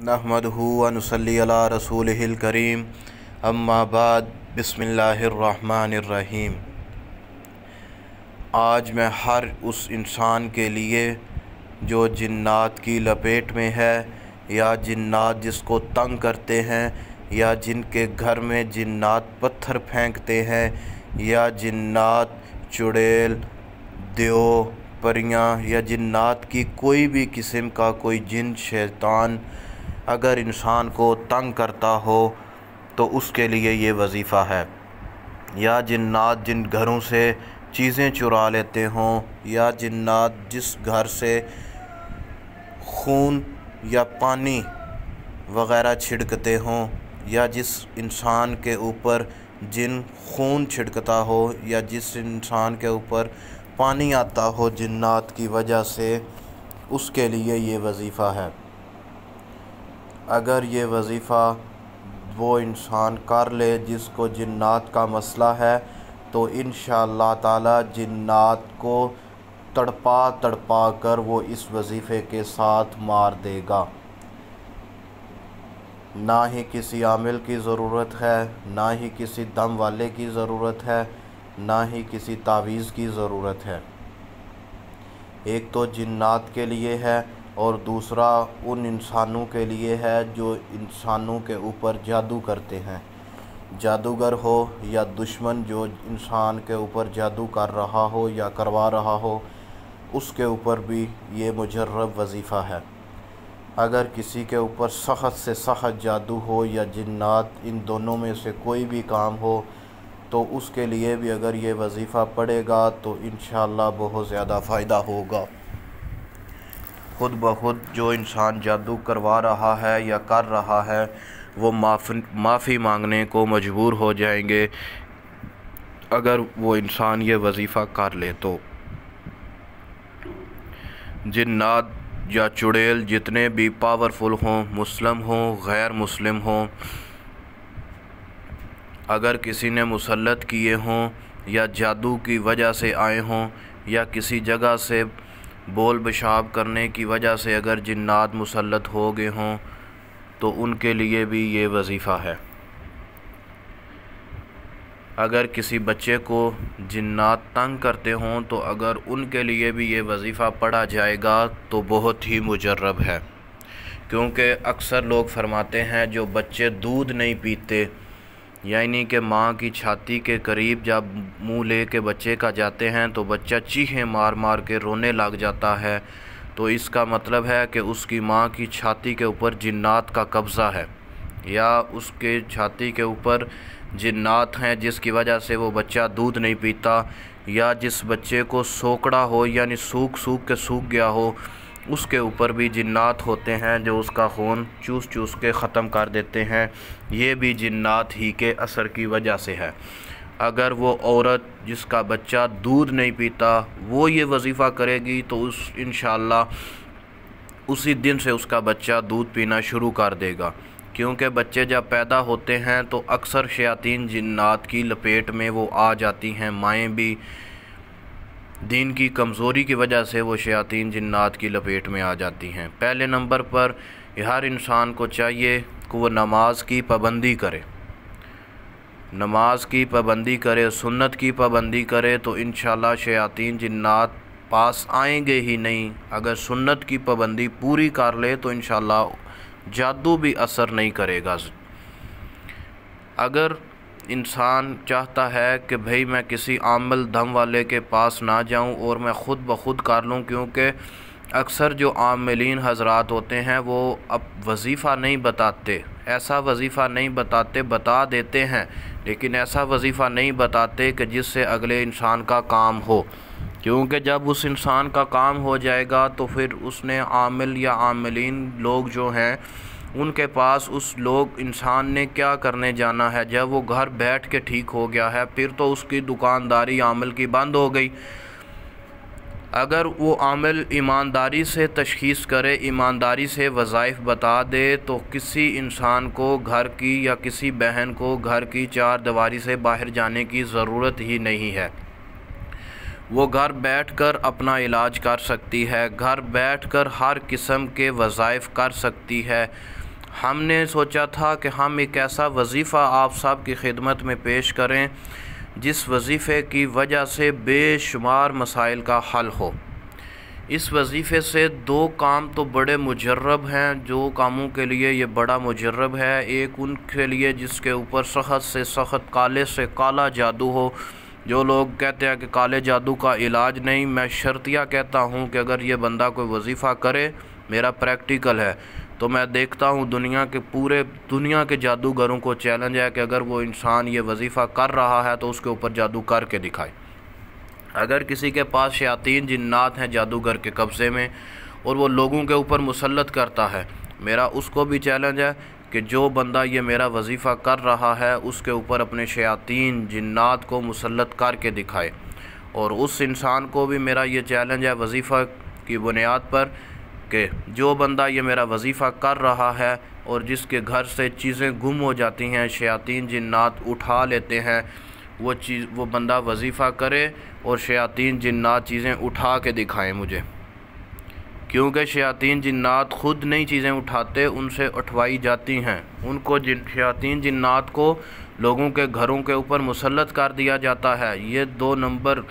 नहमदहु व नुसल्ली अला रसूलिहिल करीम अम्मा बाद बिस्मिल्लाहिर्रहमानिर्रहीम। आज मैं हर उस इंसान के लिए जो जिन्नात की लपेट में है या जिन्नात जिसको तंग करते हैं या जिनके घर में जिन्नात पत्थर फेंकते हैं या जिन्नात चुड़ैल देव परियां या जिन्नात की कोई भी किस्म का कोई जिन शैतान अगर इंसान को तंग करता हो तो उसके लिए ये वजीफ़ा है। या जिन्नात जिन घरों से चीज़ें चुरा लेते हों या जिन्नात जिस घर से खून या पानी वग़ैरह छिड़कते हों या जिस इंसान के ऊपर जिन खून छिड़कता हो या जिस इंसान के ऊपर पानी आता हो जिन्नात की वजह से, उसके लिए ये वजीफ़ा है। अगर ये वजीफ़ा वो इंसान कर ले जिसको जिन्नात का मसला है तो इंशाअल्लाह ताला जिन्नात को तड़पा तड़पा कर वो इस वजीफ़े के साथ मार देगा। ना ही किसी आमिल की ज़रूरत है, ना ही किसी दम वाले की ज़रूरत है, ना ही किसी तावीज़ की ज़रूरत है। एक तो जिन्नात के लिए है और दूसरा उन इंसानों के लिए है जो इंसानों के ऊपर जादू करते हैं। जादूगर हो या दुश्मन जो इंसान के ऊपर जादू कर रहा हो या करवा रहा हो, उसके ऊपर भी ये मुजर्रब वजीफ़ा है। अगर किसी के ऊपर सख्त से सख्त जादू हो या जिन्नात, इन दोनों में से कोई भी काम हो, तो उसके लिए भी अगर ये वजीफ़ा पड़ेगा तो इंशाअल्लाह बहुत ज़्यादा फ़ायदा होगा। ख़ुद ब खुद जो इंसान जादू करवा रहा है या कर रहा है वो माफ़ी मांगने को मजबूर हो जाएंगे अगर वो इंसान ये वजीफ़ा कर ले। तो जिन्नात या चुड़ैल जितने भी पावरफुल हों, मुस्लिम हों गैर मुस्लिम हों, अगर किसी ने मुसल्लत किए हों या जादू की वजह से आए हों या किसी जगह से बोल पेशाब करने की वजह से अगर जिन्नात मुसल्लत हो गए हों तो उनके लिए भी ये वजीफ़ा है। अगर किसी बच्चे को जिन्नात तंग करते हों तो अगर उनके लिए भी ये वजीफ़ा पढ़ा जाएगा तो बहुत ही मुजर्रब है। क्योंकि अक्सर लोग फरमाते हैं जो बच्चे दूध नहीं पीते, यानी कि माँ की छाती के करीब जब मुँह ले के बच्चे का जाते हैं तो बच्चा चीखें मार मार के रोने लग जाता है, तो इसका मतलब है कि उसकी माँ की छाती के ऊपर जिन्नात का कब्ज़ा है या उसके छाती के ऊपर जिन्नात हैं जिसकी वजह से वो बच्चा दूध नहीं पीता। या जिस बच्चे को सोकड़ा हो यानी सूख के सूख गया हो, उसके ऊपर भी जिन्नात होते हैं जो उसका खून चूस चूस के ख़त्म कर देते हैं। ये भी जिन्नात ही के असर की वजह से है। अगर वो औरत जिसका बच्चा दूध नहीं पीता वो ये वजीफ़ा करेगी तो उस इंशाअल्लाह उसी दिन से उसका बच्चा दूध पीना शुरू कर देगा। क्योंकि बच्चे जब पैदा होते हैं तो अक्सर शयातीन जिन्नात की लपेट में वो आ जाती हैं। माएँ भी दीन की कमज़ोरी की वजह से वो शयातीन जिन्नात की लपेट में आ जाती हैं। पहले नंबर पर हर इंसान को चाहिए कि वो नमाज की पाबंदी करे, नमाज की पाबंदी करे, सुन्नत की पाबंदी करे तो इंशाअल्लाह शयातीन जिन्नात पास आएंगे ही नहीं। अगर सुन्नत की पाबंदी पूरी कर ले तो इंशाअल्लाह जादू भी असर नहीं करेगा। अगर इंसान चाहता है कि भाई मैं किसी आमिल दम वाले के पास ना जाऊं और मैं ख़ुद ब खुद कर लूं, क्योंकि अक्सर जो आमिलीन हज़रात होते हैं वो अब वजीफ़ा नहीं बताते, ऐसा वजीफ़ा नहीं बताते, बता देते हैं लेकिन ऐसा वजीफ़ा नहीं बताते कि जिससे अगले इंसान का काम हो। क्योंकि जब उस इंसान का काम हो जाएगा तो फिर उसने आमिल या आमिलीन लोग जो हैं उनके पास उस लोग इंसान ने क्या करने जाना है। जब वो घर बैठ के ठीक हो गया है फिर तो उसकी दुकानदारी आमिल की बंद हो गई। अगर वो आमिल ईमानदारी से तशख़ीस करे, ईमानदारी से वज़ाइफ बता दे तो किसी इंसान को घर की या किसी बहन को घर की चार दीवारी से बाहर जाने की ज़रूरत ही नहीं है। वो घर बैठकर अपना इलाज कर सकती है, घर बैठकर हर किस्म के वज़ाइफ कर सकती है। हमने सोचा था कि हम एक ऐसा वजीफ़ा आप सब की खिदमत में पेश करें जिस वजीफ़े की वजह से बेशुमार मसाइल का हल हो। इस वजीफ़े से दो काम तो बड़े मुजर्रब हैं, जो कामों के लिए ये बड़ा मुजर्रब है। एक उनके लिए जिसके ऊपर सख्त से सख्त, काले से काला जादू हो। जो लोग कहते हैं कि काले जादू का इलाज नहीं, मैं शर्तिया कहता हूँ कि अगर ये बंदा कोई वजीफ़ा करे, मेरा प्रैक्टिकल है, तो मैं देखता हूँ पूरे दुनिया के जादूगरों को चैलेंज है कि अगर वो इंसान ये वजीफ़ा कर रहा है तो उसके ऊपर जादू करके दिखाए। अगर किसी के पास शयातीन जिन्नात हैं जादूगर के कब्ज़े में और वो लोगों के ऊपर मुसल्लत करता है, मेरा उसको भी चैलेंज है कि जो बंदा ये मेरा वजीफ़ा कर रहा है उसके ऊपर अपने शयातीन जिन्नात को मुसल्लत करके दिखाए। और उस इंसान को भी मेरा ये चैलेंज है वजीफ़ा की बुनियाद पर कि जो बंदा ये मेरा वजीफ़ा कर रहा है और जिसके घर से चीज़ें गुम हो जाती हैं, शयातीन जिन्नात उठा लेते हैं, वो बंदा वजीफ़ा करे और शयातीन जिन्नात चीज़ें उठा के दिखाएं मुझे, क्योंकि शयातीन जिन्नात ख़ुद नई चीज़ें उठाते, उनसे उठवाई जाती हैं। उनको शयातीन जिन्नात को लोगों के घरों के ऊपर मुसल्लत कर दिया जाता है। ये 2 नंबर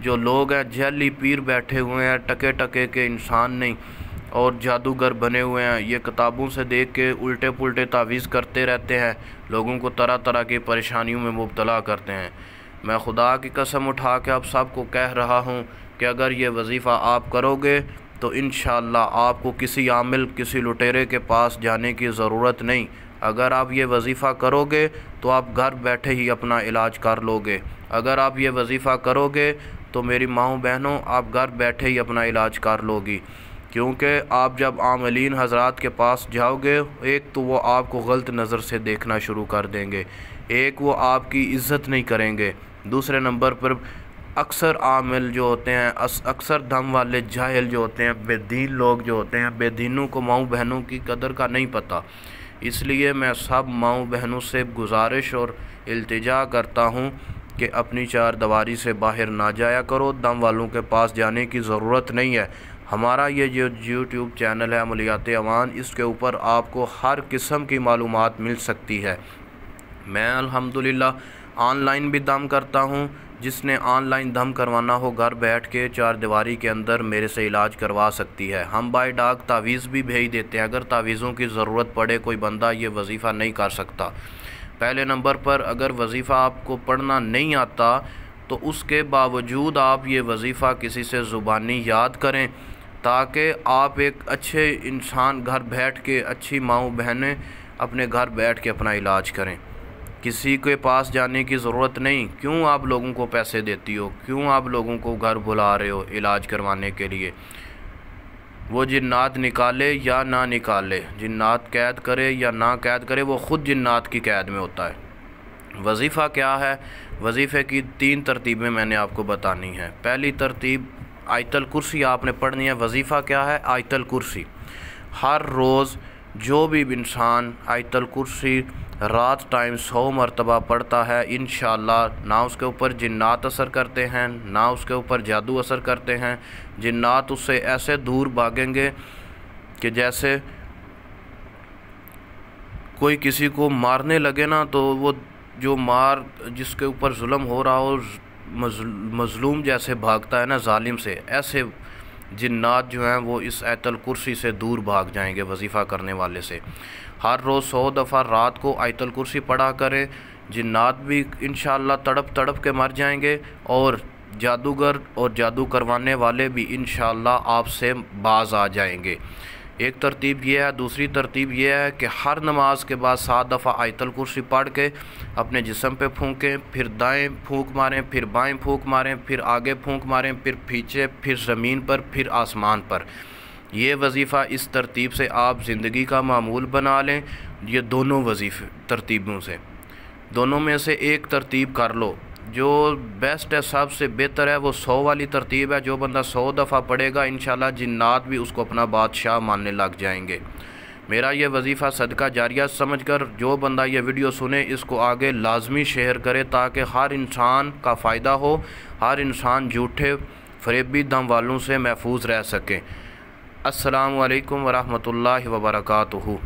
जो लोग हैं, जैली पीर बैठे हुए हैं, टके टके के इंसान नहीं और जादूगर बने हुए हैं। ये किताबों से देख के उल्टे पुल्टे तावीज़ करते रहते हैं, लोगों को तरह तरह की परेशानियों में मुब्तला करते हैं। मैं खुदा की कसम उठा के आप सबको कह रहा हूँ कि अगर ये वजीफ़ा आप करोगे तो इंशाअल्लाह आपको किसी आमिल, किसी लुटेरे के पास जाने की ज़रूरत नहीं। अगर आप ये वजीफ़ा करोगे तो आप घर बैठे ही अपना इलाज कर लोगे। अगर आप ये वजीफ़ा करोगे तो मेरी माओ बहनों, आप घर बैठे ही अपना इलाज कर लोगी। क्योंकि आप जब आमिलीन हज़रात के पास जाओगे, एक तो वो आपको गलत नज़र से देखना शुरू कर देंगे, एक वो आपकी इज़्ज़त नहीं करेंगे। दूसरे नंबर पर अक्सर आमिल जो होते हैं, अक्सर दम वाले जाहिल जो होते हैं, बेदीन लोग जो होते हैं, बेदीनों को माओ बहनों की कदर का नहीं पता। इसलिए मैं सब माओ बहनों से गुजारिश और इल्तिजा करता हूँ कि अपनी चार दीवारी से बाहर ना जाया करो, दम वालों के पास जाने की ज़रूरत नहीं है। हमारा ये जो यूट्यूब चैनल है अमलियात अमान, इसके ऊपर आपको हर किस्म की मालूमात मिल सकती है। मैं अल्हम्दुलिल्लाह ऑनलाइन भी दम करता हूँ। जिसने ऑनलाइन दम करवाना हो, घर बैठ के चार दीवारी के अंदर मेरे से इलाज करवा सकती है। हम बाय डाक तावीज़ भी भेज देते हैं, अगर तावीज़ों की ज़रूरत पड़े, कोई बंदा ये वजीफ़ा नहीं कर सकता। पहले नंबर पर अगर वजीफ़ा आपको पढ़ना नहीं आता तो उसके बावजूद आप ये वजीफ़ा किसी से ज़ुबानी याद करें, ताकि आप एक अच्छे इंसान घर बैठ के, अच्छी माओ बहनें अपने घर बैठ के अपना इलाज करें। किसी के पास जाने की ज़रूरत नहीं। क्यों आप लोगों को पैसे देती हो, क्यों आप लोगों को घर बुला रहे हो इलाज करवाने के लिए? वो जिन्नात निकाले या ना निकाले, जिन्नात कैद करे या ना कैद करे, वो ख़ुद जिन्नात की कैद में होता है। वजीफ़ा क्या है? वजीफ़े की 3 तरतीबें मैंने आपको बतानी है। पहली तरतीब, आयतल कुर्सी आपने पढ़नी है। वजीफ़ा क्या है? आयतल कुर्सी। हर रोज़ जो भी इंसान आयतल कुर्सी रात टाइम 100 मरतबा पढ़ता है, इंशाअल्लाह ना उसके ऊपर जिन्नात असर करते हैं, ना उसके ऊपर जादू असर करते हैं। जिन्नात उससे ऐसे दूर भागेंगे कि जैसे कोई किसी को मारने लगे ना, तो वो जो जिसके ऊपर जुल्म हो रहा हो, मज़लूम जैसे भागता है ना जालिम से, ऐसे जिन्नात जो हैं वो इस आयतल कुर्सी से दूर भाग जाएंगे वजीफ़ा करने वाले से। हर रोज़ 100 दफ़ा रात को आयतल कुर्सी पढ़ा करें। जिन्नात भी इंशाअल्लाह तड़प तड़प के मर जाएंगे और जादूगर और जादू करवाने वाले भी इंशाअल्लाह आपसे बाज आ जाएंगे। एक तरतीब ये है। दूसरी तरतीब ये है कि हर नमाज के बाद 7 दफ़ा आयतल कुर्सी पढ़ के अपने जिस्म पे फूंकें, फिर दाएं फूंक मारें, फिर बाएं फूंक मारें, फिर आगे फूंक मारें, फिर पीछे, फिर ज़मीन पर, फिर आसमान पर। ये वजीफ़ा इस तरतीब से आप ज़िंदगी का मामूल बना लें। ये दोनों वजीफ़े तरतीबों से, दोनों में से एक तरतीब कर लो। जो बेस्ट है, सबसे बेहतर है, वो 100 वाली तरतीब है। जो बंदा 100 दफ़ा पढ़ेगा, इंशाल्लाह जिन्नात भी उसको अपना बादशाह मानने लग जाएंगे। मेरा ये वजीफ़ा सदका जारिया समझकर जो बंदा ये वीडियो सुने, इसको आगे लाजमी शेयर करे, ताकि हर इंसान का फ़ायदा हो, हर इंसान झूठे फरेबी दम वालों से महफूज रह सके। अस्सलामु अलैकुम वरहमतुल्लाहि वबरकातुहू।